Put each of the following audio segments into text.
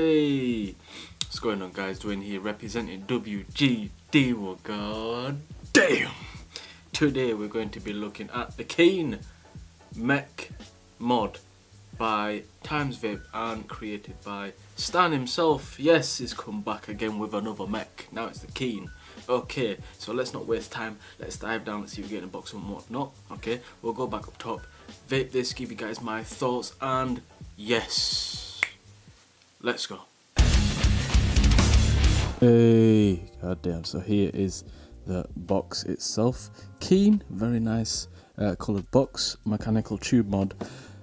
Hey, what's going on, guys? Dwayne here representing WGD. Well, god damn! Today we're going to be looking at the Keen Mech mod by Vape and created by Stan himself. Yes, he's come back again with another mech. Now it's the Keen. Okay, so let's not waste time. Let's dive down and see if we get in a box and whatnot. Okay, we'll go back up top, vape this, give you guys my thoughts, and yes, let's go. Hey, goddamn! So here is the box itself. Keen, very nice coloured box, mechanical tube mod.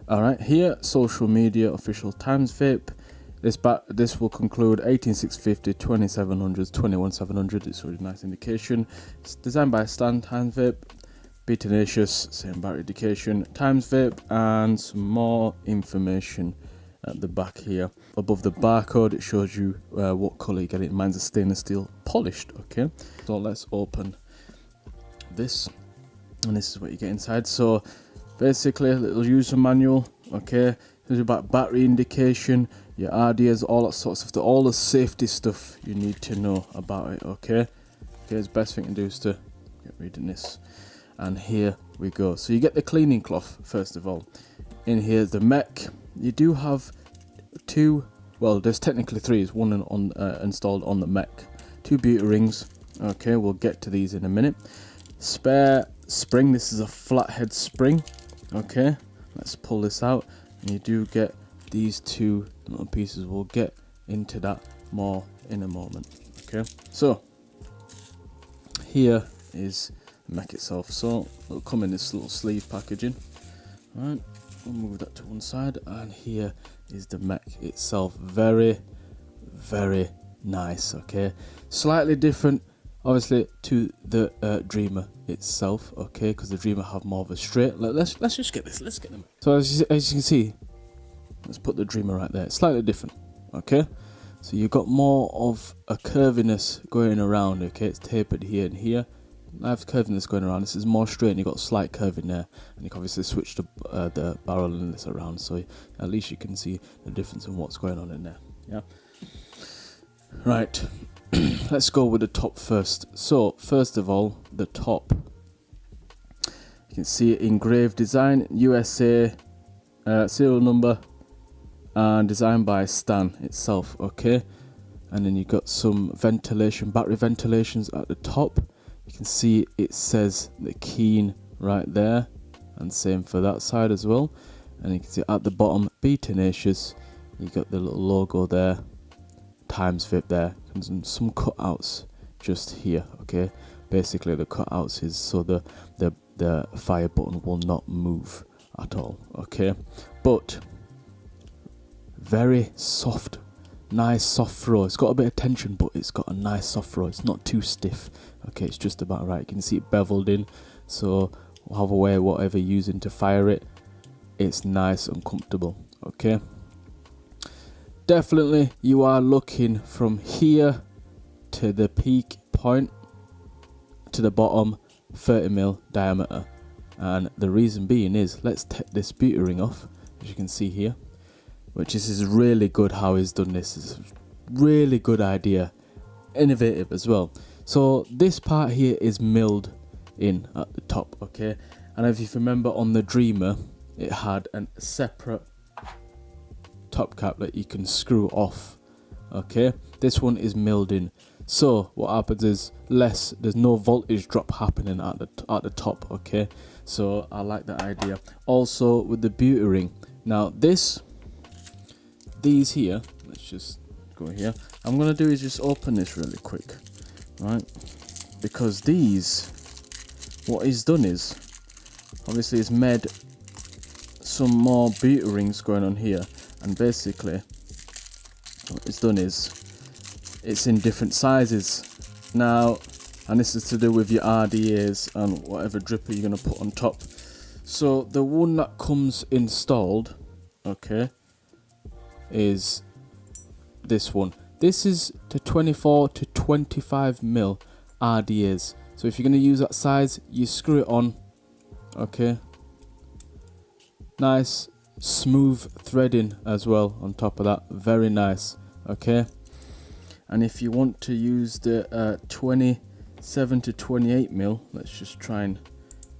All right, here social media official Vape. This will conclude 18650, 2700s, 21700. It's a really nice indication. It's designed by Stan Vape. Be Tenacious, same battery indication. Vape, and some more information at the back here. Above the barcode, it shows you what colour you get it. Mine's a stainless steel polished. Okay, so let's open this, and this is what you get inside. So basically, a little user manual. Okay, there's about battery indication, your RDAs, all that sort of stuff, all the safety stuff you need to know about it. Okay, the best thing to do is to get reading this. And here we go. So you get the cleaning cloth first of all. In here, the Mech. You do have two, well, there's technically three. It's one installed on the Mech. Two beauty rings. Okay, we'll get to these in a minute. Spare spring. This is a flathead spring. Okay, let's pull this out, and you do get these two little pieces. We'll get into that more in a moment. Okay, so here is the Mech itself. So it'll come in this little sleeve packaging. All right, we'll move that to one side, and here is the Mech itself. Very, very nice. Okay, slightly different obviously to the Dreamer itself, okay, because the Dreamer have more of a straight. Let's just get this. Let's get them. So as you can see, let's put the Dreamer right there. It's slightly different. Okay, so you've got more of a curviness going around. Okay, it's tapered here and here. I have curviness going around. This is more straight, and you've got slight curve in there, and you can obviously switch the barrel and this around, so at least you can see the difference in what's going on in there. Yeah, right. Let's go with the top first. So first of all, the top, you can see it engraved design USA, serial number, and designed by Stan itself. Okay, and then you got some ventilation, battery ventilations at the top. You can see it says the Keen right there, and same for that side as well. And you can see at the bottom, Be Tenacious. You got the little logo there, Vape there, and some cutouts just here. Okay, basically the cutouts is so the fire button will not move at all. Okay, but very soft, nice soft throw. It's got a bit of tension, but it's got a nice soft throw. It's not too stiff. Okay, it's just about right. You can see it beveled in, so however way, whatever you're using to fire it, it's nice and comfortable. Okay, definitely you are looking from here to the peak point to the bottom, 30mm diameter. And the reason being is, let's take this beauty ring off, as you can see here, which is really good how he's done this. It's a really good idea, innovative as well. So this part here is milled in at the top. Okay, and if you remember on the Dreamer, it had a separate top cap that you can screw off. Okay, this one is milled in, so what happens is there's no voltage drop happening at the top. Okay, so I like that idea. Also with the beauty ring, now these here, let's just go here. I'm gonna do is just open this really quick, right? Because what he's done is, obviously he's made some more beauty rings going on here, and basically what he's done is it's in different sizes now, and this is to do with your RDAs and whatever dripper you're gonna put on top. So the one that comes installed, okay, is this one. This is to 24 to 25mm RDAs. So if you're going to use that size, you screw it on. Okay, nice smooth threading as well on top of that. Very nice. okay? And if you want to use the 27 to 28 mil, let's just try and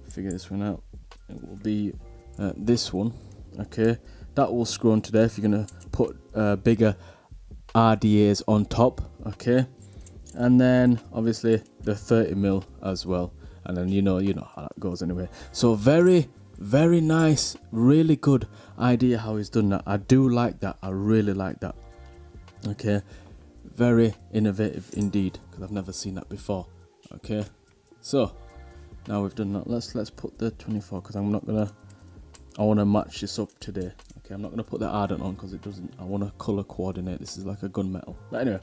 figure this one out. It will be this one, okay? That will screw onto there if you're gonna put bigger RDAs on top, okay? And then obviously the 30 mil as well, and then you know how that goes anyway. So very nice, really good idea how he's done that. I do like that. I really like that. Okay, very innovative indeed, because I've never seen that before. Okay, so now we've done that, let's put the 24, because I want to match this up today. Okay, I'm not going to put the ardent on because it doesn't, I want to color coordinate. This is like a gunmetal, but anyway.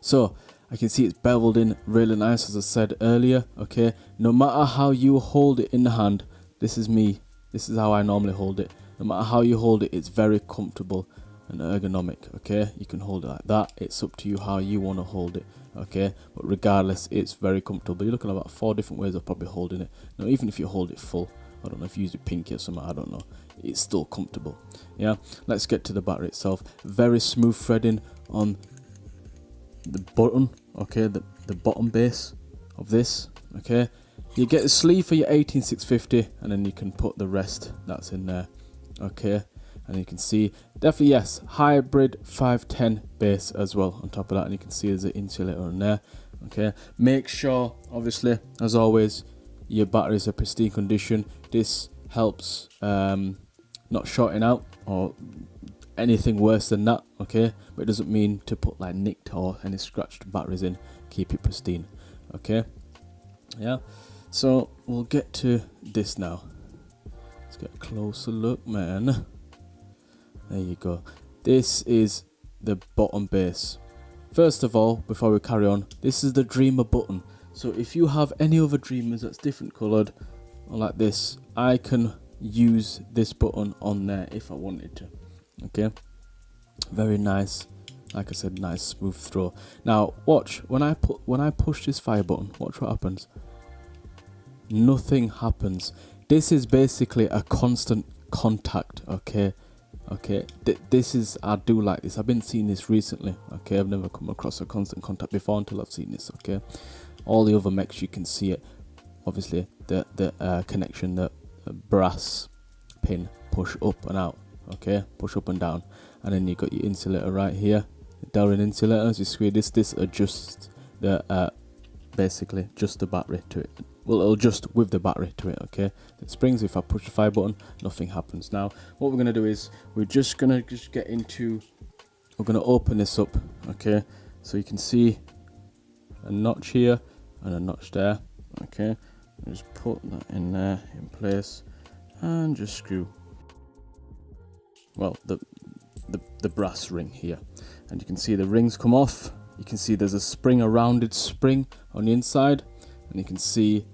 So I can see it's beveled in really nice, as I said earlier. Okay, no matter how you hold it in the hand, this is me, this is how I normally hold it. No matter how you hold it, it's very comfortable and ergonomic. Okay, you can hold it like that, it's up to you how you want to hold it. Okay, but regardless, it's very comfortable. You're looking at about 4 different ways of probably holding it. Now, even if you hold it full, I don't know if you use your pinky or something, I don't know, it's still comfortable. Yeah, let's get to the battery itself. Very smooth threading on the button, okay, the bottom base of this. Okay, you get the sleeve for your 18650, and then you can put the rest that's in there. Okay, and you can see definitely, yes, hybrid 510 base as well on top of that, and you can see there's an insulator on there. Okay, make sure obviously as always your batteries are pristine condition. This helps not shorting out or anything worse than that. Okay, but it doesn't mean to put like nicked or any scratched batteries in. Keep it pristine. Okay, yeah, so we'll get to this now. Let's get a closer look, man. There you go. This is the bottom base. First of all, before we carry on, this is the Dreamer button. So if you have any other Dreamers that's different coloured or like this, I can use this button on there if I wanted to. Okay, very nice. Like I said, nice smooth throw. Now watch, when I push this fire button, watch what happens. Nothing happens. This is basically a constant contact. Okay, this is, I do like this. I've been seeing this recently. Okay, I've never come across a constant contact before until I've seen this. Okay, all the other mechs you can see it. Obviously the connection, the brass pin push up and out. Okay, push up and down, and then you got your insulator right here, the Delrin insulator. As you squeeze this adjusts the basically just the battery to it. Well, it'll adjust with the battery to it. Okay, it springs. If I push the fire button, nothing happens. Now what we're going to do is we're just going to get into, we're going to open this up. Okay, so you can see a notch here and a notch there. Okay, just put that in there in place and just screw, well, the brass ring here, and you can see the rings come off. You can see there's a spring, a rounded spring on the inside, and you can see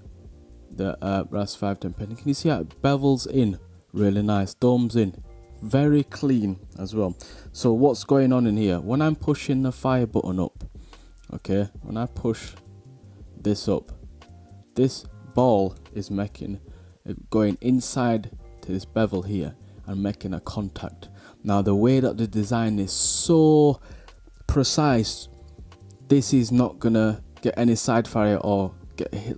the brass 510 pin. Can you see how it bevels in really nice, domes in, very clean as well. So what's going on in here when I'm pushing the fire button up? Okay, when I push this up, this ball is making going inside to this bevel here and making a contact. Now the way that the design is so precise, this is not gonna get any side fire or get hit.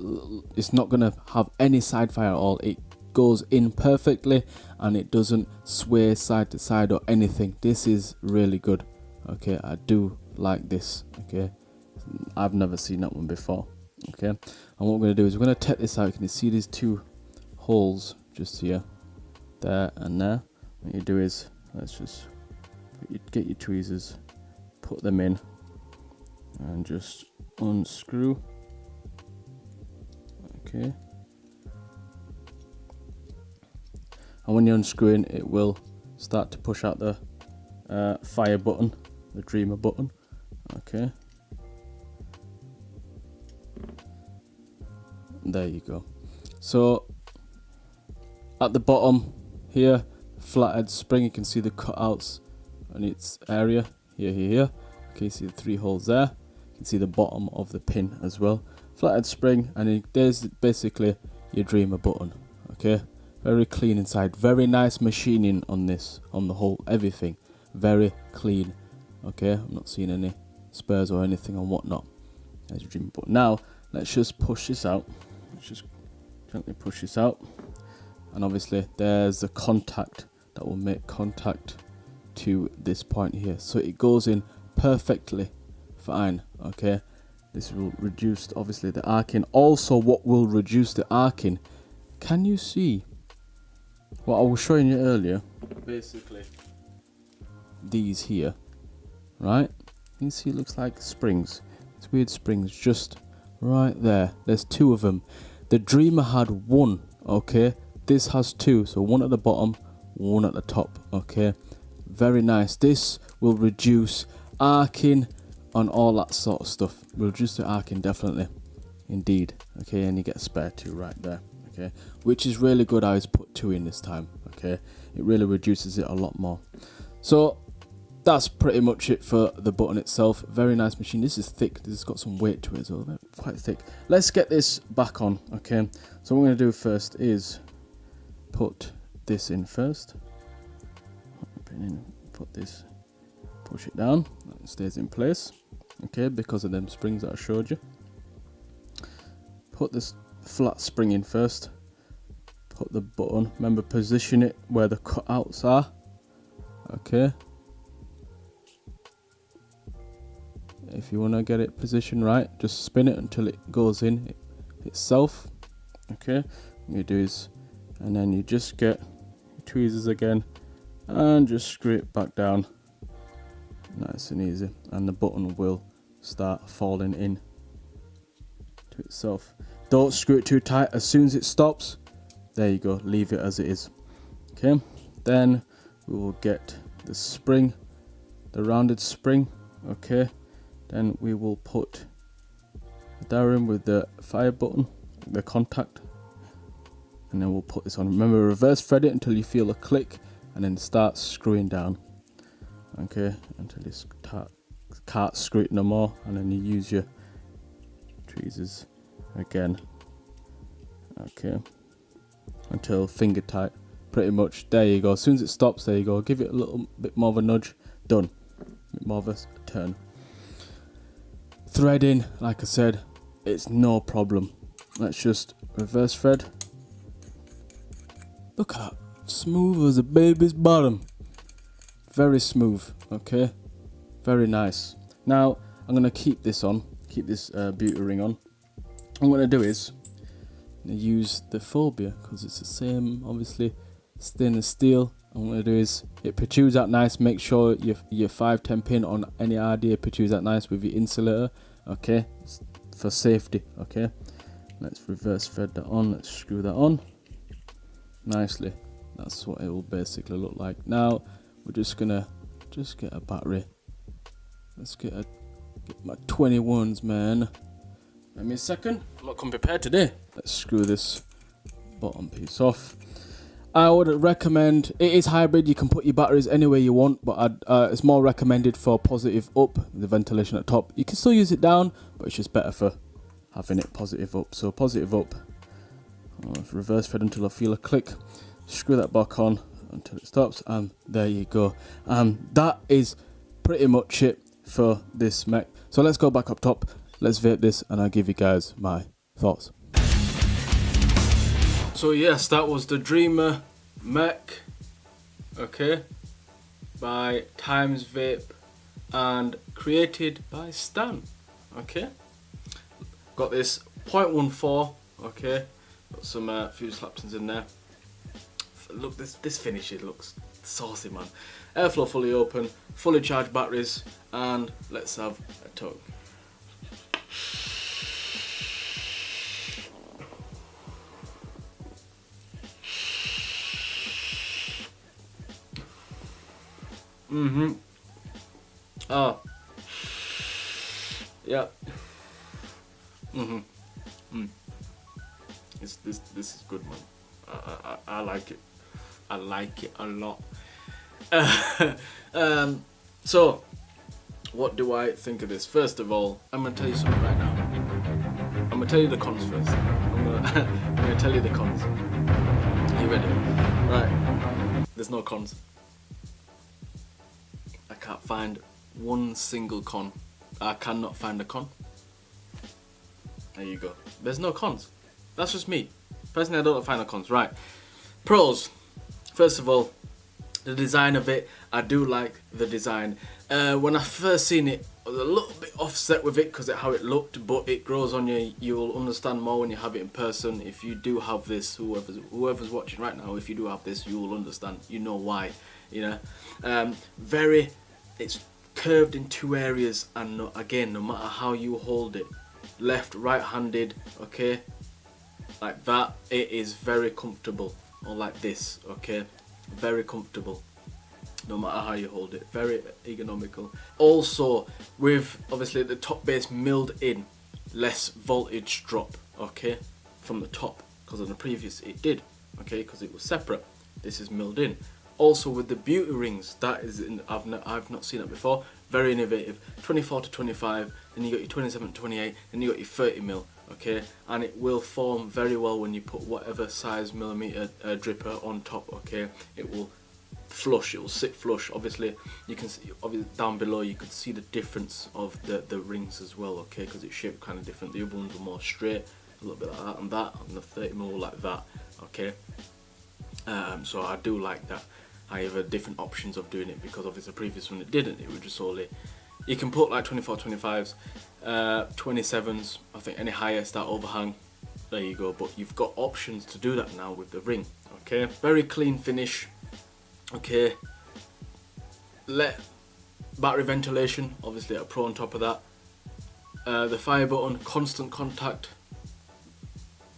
It's not gonna have any side fire at all. It goes in perfectly and it doesn't sway side to side or anything. This is really good. Okay, I do like this. Okay, I've never seen that one before. Okay, and what we're gonna do is we're gonna take this out. Can you see these two holes just here, there and there? What you do is, let's just get your tweezers, put them in and just unscrew. Okay, and when you're unscrewing, it will start to push out the fire button, the Dreamer button. Okay, there you go. So at the bottom here, flathead spring, you can see the cutouts on its area here. Okay, you see the 3 holes there. You can see the bottom of the pin as well. Flathead spring, and there's basically your Dreamer button. Okay, very clean inside, very nice machining on this, on the whole, everything very clean. Okay, I'm not seeing any spurs or anything or whatnot. There's your dream. But now let's just push this out. Let's just gently push this out, and obviously there's the contact that will make contact to this point here, so it goes in perfectly fine. Okay, this will reduce obviously the arcing. Also, what will reduce the arcing, can you see what I was showing you earlier? Basically these here, right? You see, it looks like springs. It's weird springs just right there. There's two of them. The Dreamer had one, okay? This has two, so one at the bottom, one at the top, okay? Very nice. This will reduce arcing and all that sort of stuff. Will reduce the arcing, definitely. Indeed. Okay, and you get a spare two right there, okay? Which is really good. I just put two in this time, okay? It really reduces it a lot more. So that's pretty much it for the button itself. Very nice machine. This is thick. This has got some weight to it as well. Quite thick. Let's get this back on, okay? So what I'm going to do first is put this in first. Put this, push it down. It stays in place, okay, because of them springs that I showed you. Put this flat spring in first. Put the button. Remember, position it where the cutouts are, okay? If you want to get it positioned right, just spin it until it goes in itself, okay? What you do is, and then you just get your tweezers again and just screw it back down, nice and easy, and the button will start falling in to itself. Don't screw it too tight. As soon as it stops, there you go, leave it as it is, okay? Then we will get the spring, the rounded spring, okay? Then we will put the dial with the fire button, the contact, and then we'll put this on. Remember, reverse thread it until you feel a click, and then start screwing down, okay, until you can't screw it no more, and then you use your tweezers again, okay, until finger tight, pretty much. There you go. As soon as it stops, there you go. Give it a little bit more of a nudge. Done. A bit more of a turn. Threading, like I said, it's no problem. Let's just reverse thread. Look at that, smooth as a baby's bottom. Very smooth, okay, very nice. Now I'm gonna keep this on, keep this beauty ring on. What I'm gonna do is use the phobia, because it's the same, obviously, stainless steel. What I'm gonna do is, it protrudes out nice. Make sure your 510 pin on any RDA protrudes out nice with your insulator, okay, for safety, okay. Let's reverse thread that on. Let's screw that on nicely. That's what it will basically look like. Now we're just gonna get a battery. Let's get my 21s, man. Give me a second. I'm not come prepared today. Let's screw this bottom piece off. I would recommend, it is hybrid, you can put your batteries anywhere you want, but it's more recommended for positive up, the ventilation at the top. You can still use it down, but it's just better for having it positive up. So positive up, reverse thread until I feel a click, screw that back on until it stops, and there you go. That is pretty much it for this Mech. So let's go back up top, let's vape this, and I'll give you guys my thoughts. So yes, that was the Dreamer Mech, okay, by Times Vape and created by Stan, okay. Got this 0.14, okay, got some fuse lapsons in there. Look, this finish, it looks saucy, man. Airflow fully open, fully charged batteries, and let's have a tug. Oh. Yeah. This is good, man. I like it. I like it a lot. So, what do I think of this? First of all, I'm gonna tell you something right now. I'm gonna tell you the cons first. I'm gonna tell you the cons. Are you ready? Right. There's no cons. I can't find one single con. I cannot find a con. There you go. There's no cons. That's just me. Personally, I don't find the cons. Right. Pros. First of all, the design of it. I do like the design. When I first seen it, I was a little bit offset with it because of how it looked, but it grows on you. You'll understand more when you have it in person. If you do have this, whoever's watching right now, if you do have this, you will understand. You know why. You know, it's curved in two areas, and again, no matter how you hold it, left, right-handed, okay, like that, it is very comfortable. Or like this, okay, very comfortable. No matter how you hold it, very ergonomical. Also, with obviously the top base milled in, less voltage drop, okay, from the top, because on the previous it did, okay, because it was separate. This is milled in. Also with the beauty rings, that is, I've not seen it before. Very innovative. 24 to 25, then you got your 27 to 28, then you got your 30 mil, okay, and it will form very well when you put whatever size millimeter dripper on top, okay. It will flush, it will sit flush. Obviously you can see, obviously down below you can see the difference of the rings as well, okay, because it's shaped kind of different. The other ones are more straight, a little bit like that, and the 30 mil like that, okay. So I do like that. I have different options of doing it, because obviously the previous one it didn't. It was just only, you can put like 24, 25s, 27s, I think any higher, start overhang, there you go. But you've got options to do that now with the ring, okay. Very clean finish, okay. Battery ventilation, obviously a pro on top of that. The fire button, constant contact,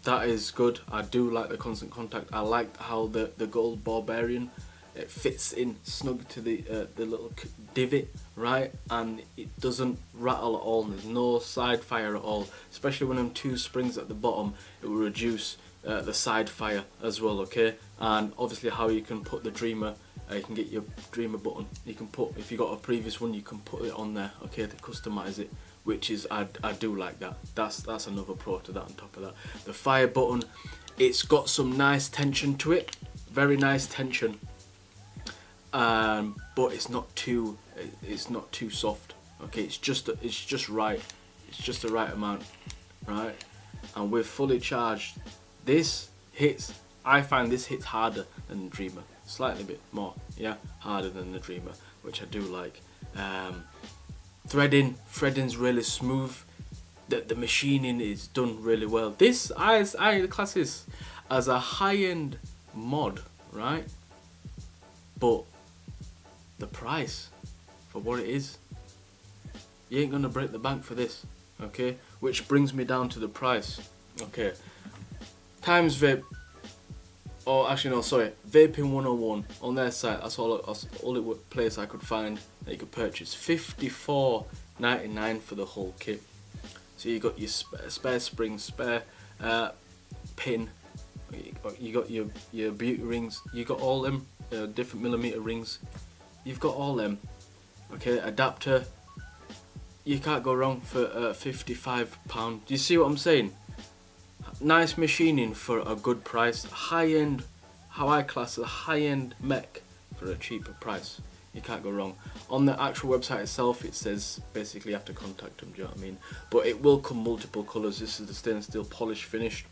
that is good. I do like the constant contact. I like how the gold Barbarian, it fits in snug to the little divot, right, and it doesn't rattle at all. There's no side fire at all, especially when them two springs at the bottom. It will reduce the side fire as well, okay. And obviously how you can put the Dreamer, you can get your Dreamer button, you can put, if you got a previous one, you can put it on there, okay, to customize it, which is, I do like that. That's another pro to that. On top of that, the fire button, it's got some nice tension to it, very nice tension. But it's not too soft, okay. It's just right. It's just the right amount, right? And we're fully charged. This hits. I find this hits harder than the Dreamer, slightly bit more, yeah, harder than the Dreamer, which I do like. Threading's really smooth. The machining is done really well. This I class this as a high-end mod, right? But the price for what it is, you ain't gonna break the bank for this, okay. Which brings me down to the price, okay. Times Vape, or actually no, sorry, Vaping 101 on their site. That's all place I could find that you could purchase. $54.99 for the whole kit. So you got your spare spring, spare pin. You got your beauty rings. You got all them different millimeter rings. You've got all them, okay. Adapter, you can't go wrong for £55. Do you see what I'm saying? Nice machining for a good price. High end, how I class a high end Mech for a cheaper price. You can't go wrong. On the actual website itself, it says basically you have to contact them. Do you know what I mean? But it will come multiple colours. This is the stainless steel polished finish.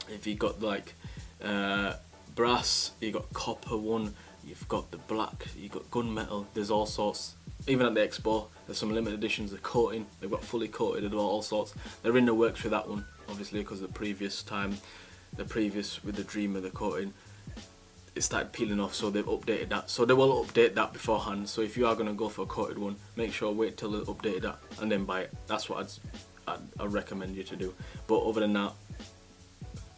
If you got like brass, you got copper one. You've got the black, you've got gunmetal, there's all sorts. Even at the expo, there's some limited editions, the coating, they've got fully coated and all sorts. They're in the works with that one, obviously, because the previous with the Dreamer, the coating, it started peeling off, so they've updated that. So they will update that beforehand. So if you are going to go for a coated one, make sure wait till they update that and then buy it. That's what I'd recommend you to do. But other than that,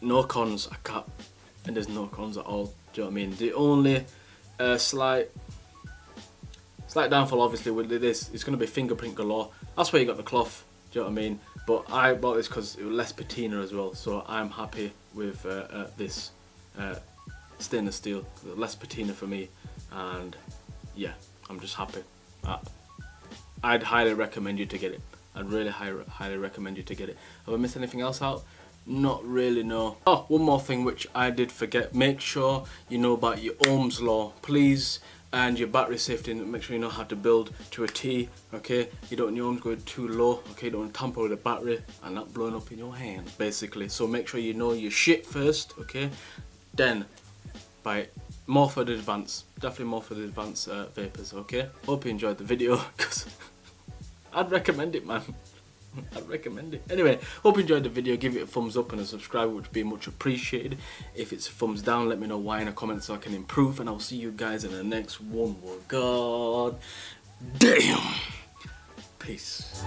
no cons, and there's no cons at all. Do you know what I mean? The only slight downfall, obviously, with this, it's going to be fingerprint galore. That's why you got the cloth. Do you know what I mean? But I bought this because it was less patina as well, so I'm happy with this stainless steel. Less patina for me, and yeah, I'm just happy. I'd highly recommend you to get it. I'd really highly recommend you to get it. Have I missed anything else out? Not really, no. Oh, one more thing which I did forget. Make sure you know about your Ohm's law. Please and your battery safety, and make sure you know how to build to a T, okay? You don't want your arms going too low, okay? You don't want to tamper with the battery and that blowing up in your hand, basically. So make sure you know your shit first, okay? Then buy more for the advanced, definitely more for the advanced vapors, okay? Hope you enjoyed the video, because I'd recommend it, man. I'd recommend it. Anyway, hope you enjoyed the video. Give it a thumbs up and a subscribe, which would be much appreciated. If it's a thumbs down, let me know why in a comment so I can improve, and I'll see you guys in the next one. Oh, God damn. Peace.